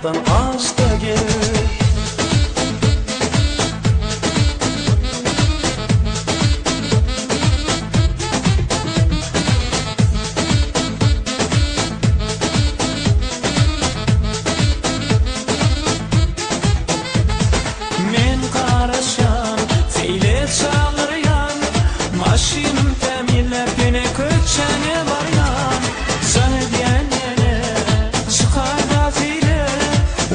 hayattan asta gel. Men qarashan, feyle çağıryan, maşinim təmirlər günə köçəni varyan. Sana diyen yine çıkar da feyle,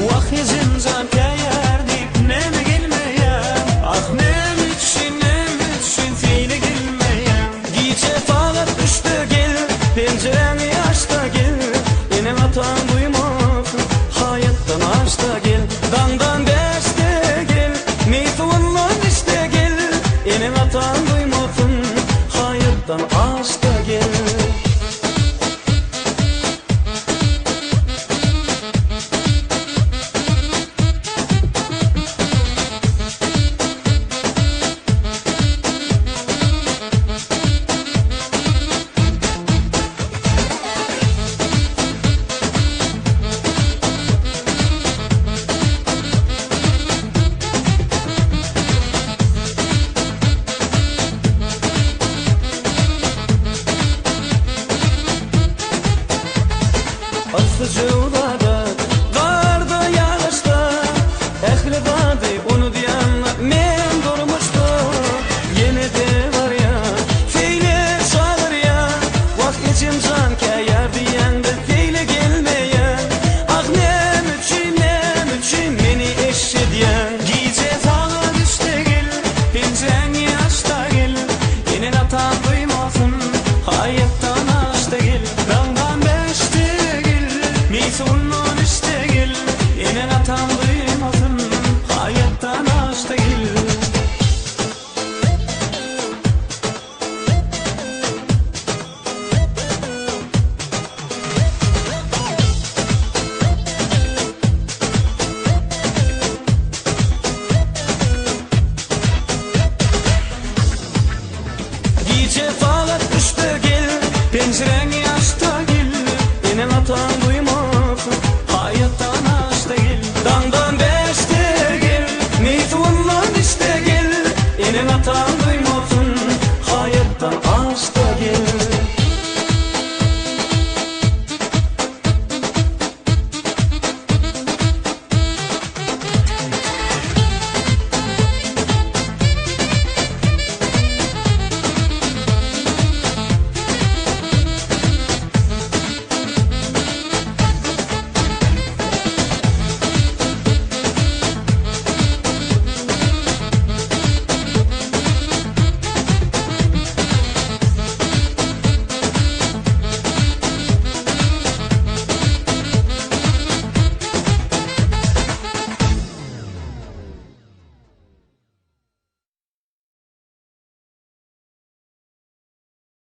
vaxi zincan kəyərdik, nem gelməyəm. Ah nem üçün feyle gelməyəm. Gece fağat düştü gel, penceremi açta gel. Benim hatam duymasın, hayattan açta gel. Dandan deste gel, meytuğundan iste gel. Benim hatam duymasın, hayattan açta gel. Aslı